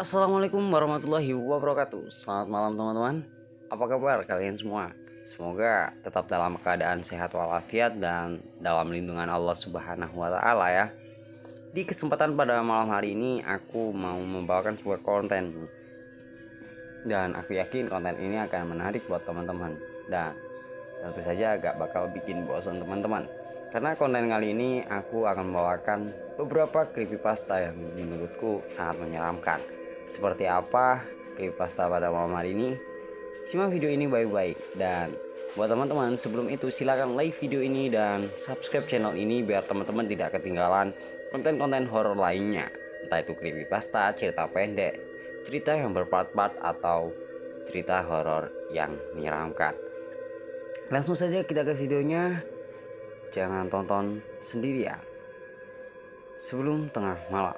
Assalamualaikum warahmatullahi wabarakatuh. Selamat malam teman-teman. Apa kabar kalian semua? Semoga tetap dalam keadaan sehat walafiat dan dalam lindungan Allah Subhanahu wa taala ya. Di kesempatan pada malam hari ini aku mau membawakan sebuah konten. Dan aku yakin konten ini akan menarik buat teman-teman. Dan tentu saja agak bakal bikin bosan teman-teman. Karena konten kali ini aku akan membawakan beberapa creepypasta yang menurutku sangat menyeramkan. Seperti apa creepypasta pada malam hari ini? Simak video ini baik-baik. Dan buat teman-teman, sebelum itu silakan like video ini dan subscribe channel ini biar teman-teman tidak ketinggalan konten-konten horor lainnya. Entah itu creepypasta, cerita pendek, cerita yang berpart-part, atau cerita horor yang menyeramkan. Langsung saja kita ke videonya. Jangan tonton sendirian sebelum tengah malam.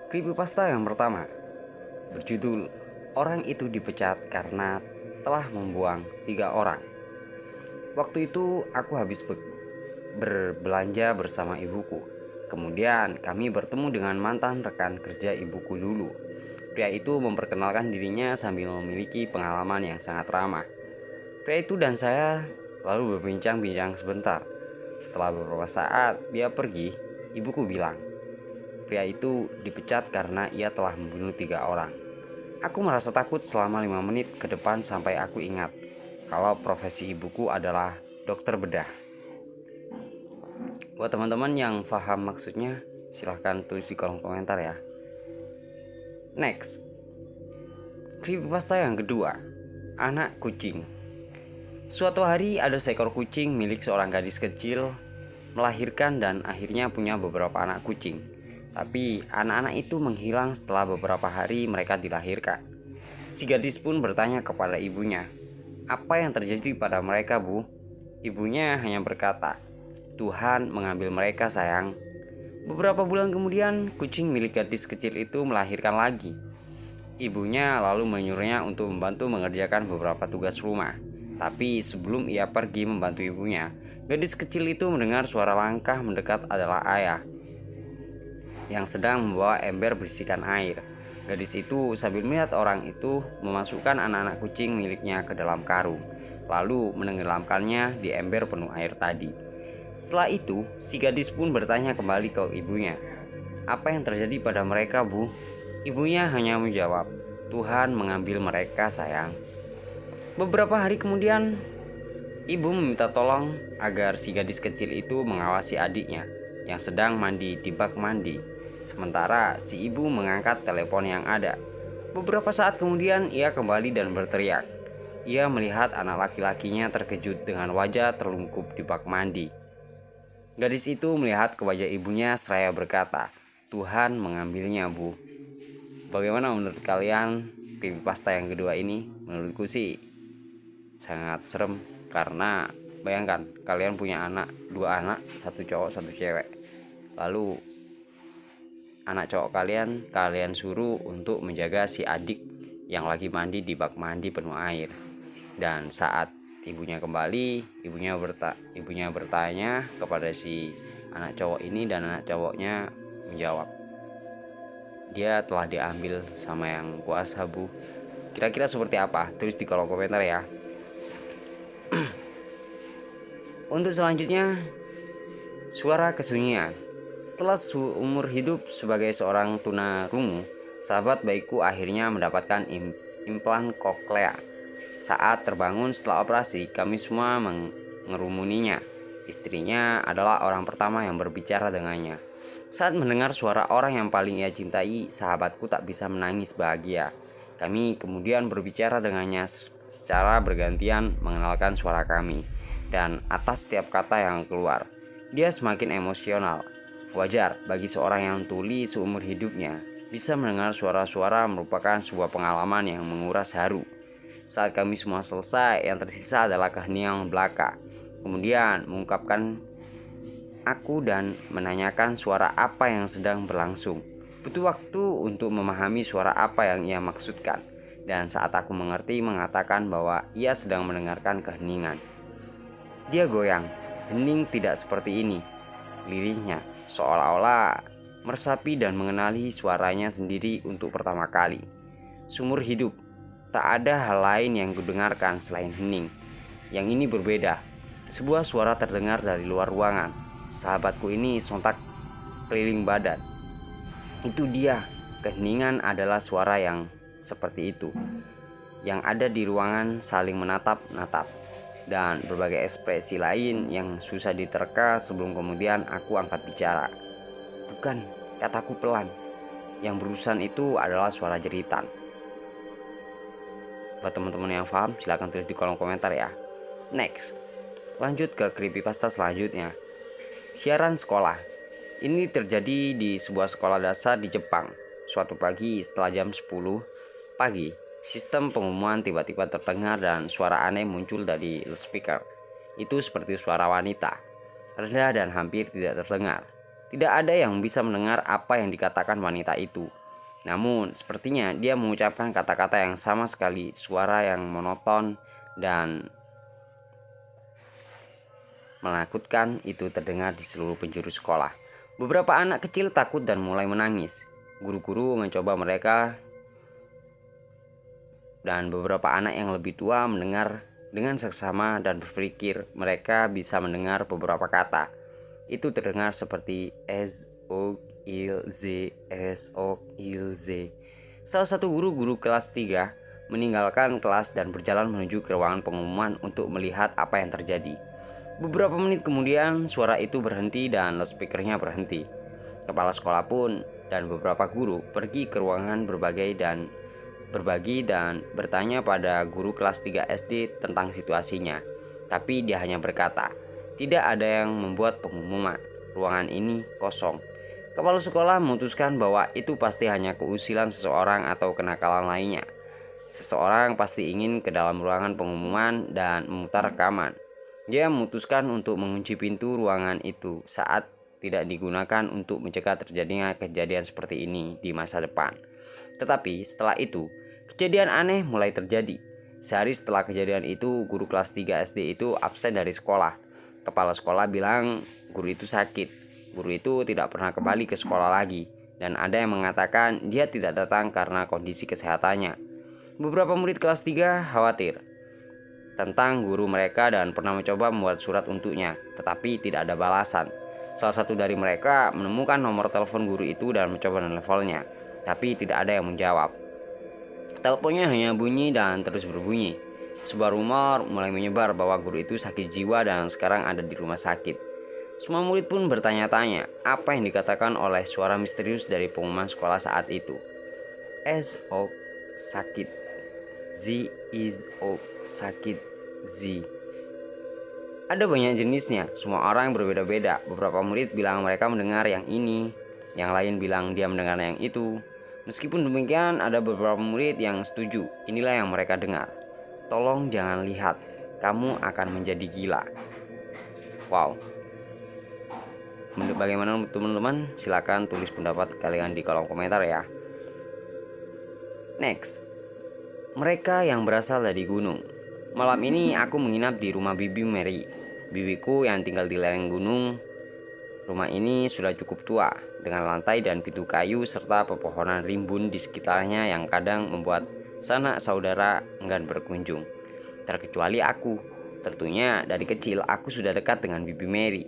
Creepypasta yang pertama berjudul "Orang itu dipecat karena telah membuang 3 orang". Waktu itu aku habis berbelanja bersama ibuku. Kemudian kami bertemu dengan mantan rekan kerja ibuku dulu. Pria itu memperkenalkan dirinya sambil memiliki pengalaman yang sangat ramah. Pria itu dan saya lalu berbincang-bincang sebentar. Setelah beberapa saat dia pergi, ibuku bilang, pria itu dipecat karena ia telah membunuh 3 orang. Aku merasa takut selama 5 menit ke depan sampai aku ingat kalau profesi ibuku adalah dokter bedah. Buat teman-teman yang paham maksudnya, silahkan tulis di kolom komentar ya. Next, creepypasta yang kedua, anak kucing. Suatu hari ada seekor kucing milik seorang gadis kecil melahirkan dan akhirnya punya beberapa anak kucing. Tapi anak-anak itu menghilang setelah beberapa hari mereka dilahirkan. Si gadis pun bertanya kepada ibunya, "Apa yang terjadi pada mereka, Bu?" Ibunya hanya berkata, "Tuhan mengambil mereka, sayang." Beberapa bulan kemudian, kucing milik gadis kecil itu melahirkan lagi. Ibunya lalu menyuruhnya untuk membantu mengerjakan beberapa tugas rumah. Tapi sebelum ia pergi membantu ibunya, gadis kecil itu mendengar suara langkah mendekat adalah ayah yang sedang membawa ember berisikan air. Gadis itu sambil melihat orang itu memasukkan anak-anak kucing miliknya ke dalam karung, lalu menenggelamkannya di ember penuh air tadi. Setelah itu, si gadis pun bertanya kembali ke ibunya, "Apa yang terjadi pada mereka, Bu?" Ibunya hanya menjawab, "Tuhan mengambil mereka, sayang." Beberapa hari kemudian, ibu meminta tolong agar si gadis kecil itu mengawasi adiknya yang sedang mandi di bak mandi. Sementara si ibu mengangkat telepon yang ada. Beberapa saat kemudian ia kembali dan berteriak. Ia melihat anak laki-lakinya terkejut dengan wajah terlungkup di bak mandi. Gadis itu melihat ke wajah ibunya seraya berkata, "Tuhan mengambilnya, Bu." Bagaimana menurut kalian creepypasta yang kedua ini? Menurutku sih sangat serem, karena bayangkan kalian punya anak, 2 anak, 1 cowok 1 cewek. Lalu anak cowok kalian suruh untuk menjaga si adik yang lagi mandi di bak mandi penuh air. Dan saat ibunya kembali, ibunya bertanya kepada si anak cowok ini, dan anak cowoknya menjawab, dia telah diambil sama yang kuasa, Bu. Kira-kira seperti apa? Tulis di kolom komentar ya. Untuk selanjutnya, suara kesunyian. Setelah seumur hidup sebagai seorang tunarungu, sahabat baikku akhirnya mendapatkan implan koklea. Saat terbangun setelah operasi, kami semua mengerumuninya. Istrinya adalah orang pertama yang berbicara dengannya. Saat mendengar suara orang yang paling ia cintai, sahabatku tak bisa menangis bahagia. Kami kemudian berbicara dengannya secara bergantian mengenalkan suara kami. Dan atas setiap kata yang keluar, dia semakin emosional. Wajar bagi seorang yang tuli seumur hidupnya, bisa mendengar suara-suara merupakan sebuah pengalaman yang menguras haru. Saat kami semua selesai, yang tersisa adalah keheningan belaka. Kemudian mengungkapkan aku dan menanyakan suara apa yang sedang berlangsung. Butuh waktu untuk memahami suara apa yang ia maksudkan. Dan saat aku mengerti, mengatakan bahwa ia sedang mendengarkan keheningan. Dia goyang. "Hening tidak seperti ini," lirihnya, seolah-olah meresapi dan mengenali suaranya sendiri untuk pertama kali. Seumur hidup, tak ada hal lain yang kudengarkan selain hening. Yang ini berbeda. Sebuah suara terdengar dari luar ruangan. Sahabatku ini sontak keliling badan. Itu dia. Keheningan adalah suara yang seperti itu. Yang ada di ruangan saling menatap-natap. Dan berbagai ekspresi lain yang susah diterka sebelum kemudian aku angkat bicara. Bukan, kataku pelan. Yang berurusan itu adalah suara jeritan. Buat teman-teman yang paham, silahkan tulis di kolom komentar ya. Next, lanjut ke creepypasta selanjutnya. Siaran sekolah. Ini terjadi di sebuah sekolah dasar di Jepang. Suatu pagi setelah jam 10 pagi, sistem pengumuman tiba-tiba terdengar dan suara aneh muncul dari loudspeaker. Itu seperti suara wanita, rendah dan hampir tidak terdengar. Tidak ada yang bisa mendengar apa yang dikatakan wanita itu. Namun, sepertinya dia mengucapkan kata-kata yang sama sekali, suara yang monoton dan menakutkan itu terdengar di seluruh penjuru sekolah. Beberapa anak kecil takut dan mulai menangis. Guru-guru mencoba mereka dan beberapa anak yang lebih tua mendengar dengan seksama dan berpikir mereka bisa mendengar beberapa kata. Itu terdengar seperti SOILZ. Salah satu guru kelas 3 meninggalkan kelas dan berjalan menuju ke ruangan pengumuman untuk melihat apa yang terjadi. Beberapa menit kemudian suara itu berhenti dan loudspeakernya berhenti. Kepala sekolah pun dan beberapa guru pergi ke ruangan berbagi dan bertanya pada guru kelas 3 SD tentang situasinya. Tapi dia hanya berkata, tidak ada yang membuat pengumuman. Ruangan ini kosong. Kepala sekolah memutuskan bahwa itu pasti hanya keusilan seseorang atau kenakalan lainnya. Seseorang pasti ingin ke dalam ruangan pengumuman dan memutar rekaman. Dia memutuskan untuk mengunci pintu ruangan itu saat tidak digunakan untuk mencegah terjadinya kejadian seperti ini di masa depan. Tetapi setelah itu, kejadian aneh mulai terjadi. Sehari setelah kejadian itu, guru kelas 3 SD itu absen dari sekolah. Kepala sekolah bilang guru itu sakit. Guru itu tidak pernah kembali ke sekolah lagi. Dan ada yang mengatakan dia tidak datang karena kondisi kesehatannya. Beberapa murid kelas 3 khawatir tentang guru mereka dan pernah mencoba membuat surat untuknya, tetapi tidak ada balasan. Salah satu dari mereka menemukan nomor telepon guru itu dan mencoba menelponnya, tapi tidak ada yang menjawab. Teleponnya hanya bunyi dan terus berbunyi. Sebuah rumor mulai menyebar bahwa guru itu sakit jiwa dan sekarang ada di rumah sakit. Semua murid pun bertanya-tanya apa yang dikatakan oleh suara misterius dari pengumuman sekolah saat itu. S.O. sakit. Z is O sakit Z. Ada banyak jenisnya, semua orang berbeda-beda. Beberapa murid bilang mereka mendengar yang ini, yang lain bilang dia mendengar yang itu. Meskipun demikian, ada beberapa murid yang setuju. Inilah yang mereka dengar. Tolong jangan lihat, kamu akan menjadi gila. Wow. Bagaimana teman-teman? Silakan tulis pendapat kalian di kolom komentar ya. Next, mereka yang berasal dari gunung. Malam ini aku menginap di rumah Bibi Mary. Bibiku yang tinggal di lereng gunung. Rumah ini sudah cukup tua, dengan lantai dan pintu kayu serta pepohonan rimbun di sekitarnya yang kadang membuat sanak saudara enggan berkunjung. Terkecuali aku. Tentunya dari kecil aku sudah dekat dengan Bibi Mary.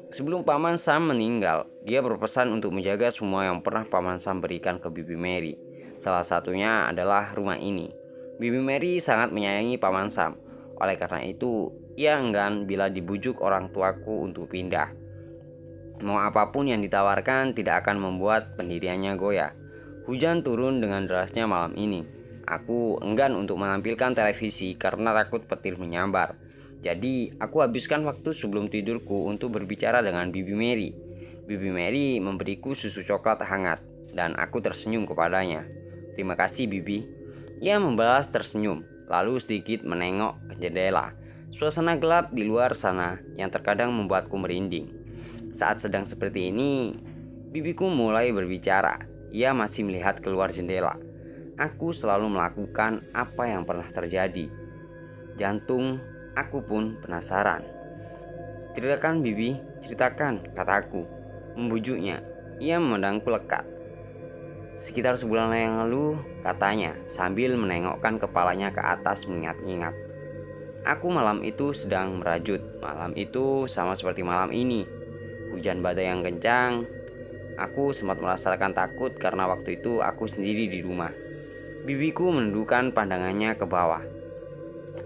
Sebelum Paman Sam meninggal, dia berpesan untuk menjaga semua yang pernah Paman Sam berikan ke Bibi Mary. Salah satunya adalah rumah ini. Bibi Mary sangat menyayangi Paman Sam. Oleh karena itu, ia enggan bila dibujuk orang tuaku untuk pindah. Mau apapun yang ditawarkan tidak akan membuat pendiriannya goyah. Hujan turun dengan derasnya malam ini. Aku enggan untuk menampilkan televisi karena takut petir menyambar. Jadi aku habiskan waktu sebelum tidurku untuk berbicara dengan Bibi Mary. Bibi Mary memberiku susu coklat hangat dan aku tersenyum kepadanya. Terima kasih Bibi. Ia membalas tersenyum, lalu sedikit menengok ke jendela. Suasana gelap di luar sana yang terkadang membuatku merinding. Saat sedang seperti ini, bibiku mulai berbicara. Ia masih melihat keluar jendela. Aku selalu melakukan apa yang pernah terjadi. Jantung aku pun penasaran. Ceritakan Bibi, ceritakan, kataku. Membujuknya. Ia memandangku lekat. Sekitar sebulan yang lalu, katanya sambil menengokkan kepalanya ke atas mengingat-ingat. Aku malam itu sedang merajut. Malam itu sama seperti malam ini. Hujan badai yang kencang. Aku sempat merasakan takut karena waktu itu aku sendiri di rumah. Bibiku menundukkan pandangannya ke bawah.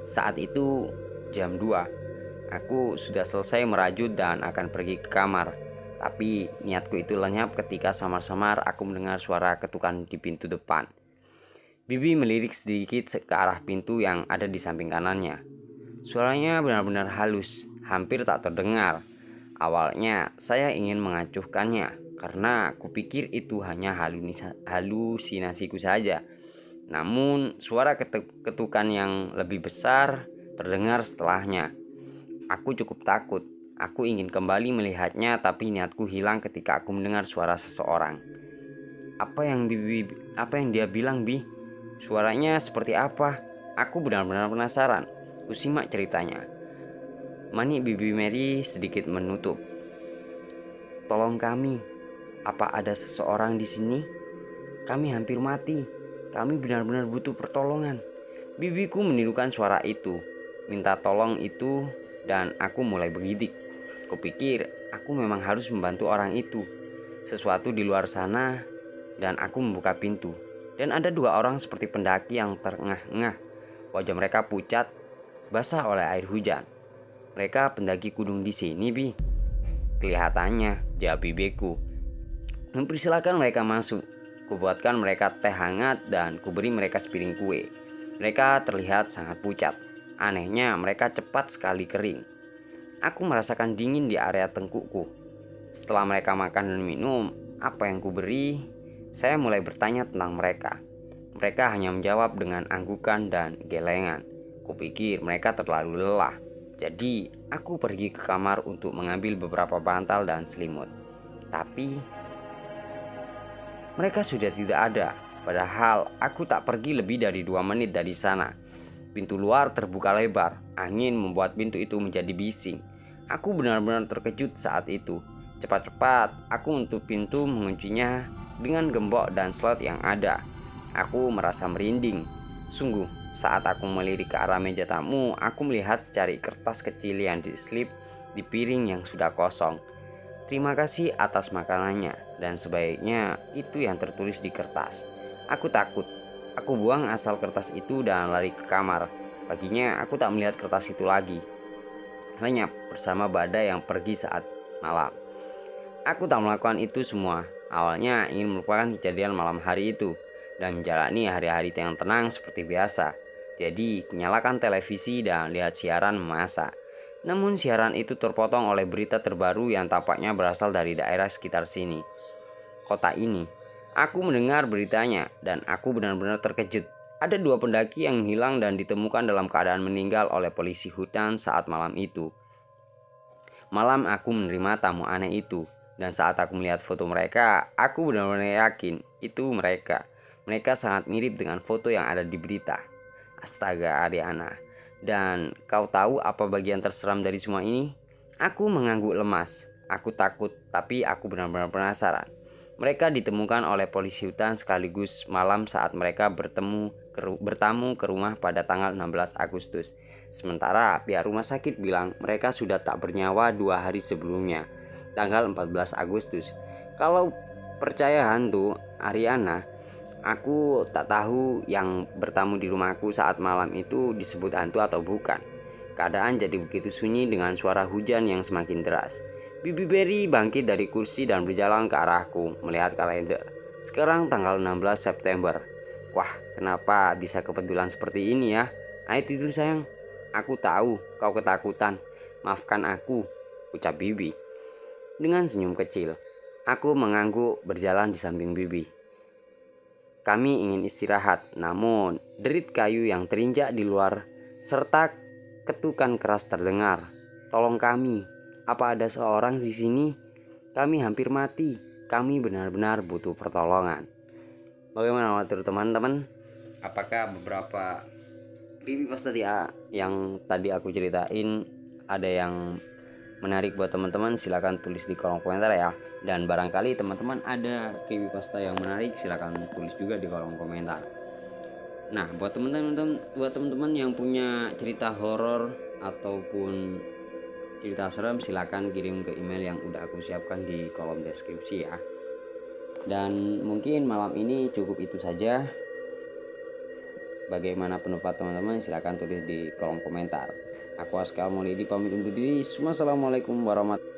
Saat itu jam 2. Aku sudah selesai merajut dan akan pergi ke kamar. Tapi niatku itu lenyap ketika samar-samar aku mendengar suara ketukan di pintu depan. Bibi melirik sedikit ke arah pintu yang ada di samping kanannya. Suaranya benar-benar halus, hampir tak terdengar. Awalnya saya ingin mengacuhkannya karena kupikir itu hanya halusinasiku saja. Namun suara ketukan yang lebih besar terdengar setelahnya. Aku cukup takut. Aku ingin kembali melihatnya, tapi niatku hilang ketika aku mendengar suara seseorang. Apa yang dia bilang, Bi? Suaranya seperti apa? Aku benar-benar penasaran. Kusimak ceritanya. Manik Bibi Mary sedikit menutup. Tolong kami. Apa ada seseorang di sini? Kami hampir mati. Kami benar-benar butuh pertolongan. Bibiku menirukan suara itu, minta tolong itu, dan aku mulai bergidik. Kupikir aku memang harus membantu orang itu. Sesuatu di luar sana, dan aku membuka pintu. Dan ada 2 orang seperti pendaki yang terengah-engah. Wajah mereka pucat, basah oleh air hujan. Mereka pendaki gunung di sini, Bi. Kelihatannya, jawab bibiku. Mempersilahkan mereka masuk. Kubuatkan mereka teh hangat dan kuberi mereka sepiring kue. Mereka terlihat sangat pucat. Anehnya, mereka cepat sekali kering. Aku merasakan dingin di area tengkukku. Setelah mereka makan dan minum apa yang kuberi, saya mulai bertanya tentang mereka. Mereka hanya menjawab dengan anggukan dan gelengan. Kupikir mereka terlalu lelah. Jadi aku pergi ke kamar untuk mengambil beberapa bantal dan selimut. Tapi mereka sudah tidak ada. Padahal aku tak pergi lebih dari 2 menit dari sana. Pintu luar terbuka lebar. Angin membuat pintu itu menjadi bising. Aku benar-benar terkejut saat itu. Cepat-cepat aku menutup pintu, menguncinya dengan gembok dan slot yang ada. Aku merasa merinding. Sungguh, saat aku melirik ke arah meja tamu, aku melihat secari kertas kecil yang diselip di piring yang sudah kosong. Terima kasih atas makanannya, dan sebaiknya itu yang tertulis di kertas. Aku takut. Aku buang asal kertas itu dan lari ke kamar. Paginya aku tak melihat kertas itu lagi. Lenyap bersama badai yang pergi saat malam. Aku tak melakukan itu semua. Awalnya ingin melupakan kejadian malam hari itu dan menjalani hari-hari yang tenang seperti biasa. Jadi kunyalakan televisi dan lihat siaran memasak. Namun siaran itu terpotong oleh berita terbaru yang tampaknya berasal dari daerah sekitar sini, kota ini. Aku mendengar beritanya dan aku benar-benar terkejut. Ada 2 pendaki yang hilang dan ditemukan dalam keadaan meninggal oleh polisi hutan saat malam itu. Malam aku menerima tamu aneh itu, dan saat aku melihat foto mereka, aku benar-benar yakin itu mereka. Mereka sangat mirip dengan foto yang ada di berita. Astaga, Ariana. Dan kau tahu apa bagian terseram dari semua ini? Aku mengangguk lemas. Aku takut, tapi aku benar-benar penasaran. Mereka ditemukan oleh polisi hutan sekaligus malam saat mereka bertamu ke rumah pada tanggal 16 Agustus. Sementara pihak rumah sakit bilang mereka sudah tak bernyawa 2 hari sebelumnya, tanggal 14 Agustus. Kalau percaya hantu, Ariana, aku tak tahu yang bertamu di rumahku saat malam itu disebut hantu atau bukan. Keadaan jadi begitu sunyi dengan suara hujan yang semakin deras. Bibi Berry bangkit dari kursi dan berjalan ke arahku, melihat kalender. Sekarang tanggal 16 September. Wah, kenapa bisa kebetulan seperti ini ya? Ayo tidur sayang. Aku tahu kau ketakutan. Maafkan aku, ucap Bibi dengan senyum kecil. Aku mengangguk berjalan di samping Bibi. Kami ingin istirahat, namun derit kayu yang terinjak di luar serta ketukan keras terdengar. Tolong kami. Apa ada seorang di sini? Kami hampir mati. Kami benar-benar butuh pertolongan. Bagaimana menurut teman-teman? Apakah beberapa creepypasta tadi yang tadi aku ceritain ada yang menarik buat teman-teman? Silahkan tulis di kolom komentar ya. Dan barangkali teman-teman ada creepypasta yang menarik, silahkan tulis juga di kolom komentar. Nah, buat teman-teman yang punya cerita horor ataupun cerita serem, silahkan kirim ke email yang udah aku siapkan di kolom deskripsi ya. Dan mungkin malam ini cukup itu saja. Bagaimana pendapat teman-teman, silahkan tulis di kolom komentar. Aku Askal Maulidi pamit undur diri. Wassalamualaikum warahmatullahi wabarakatuh.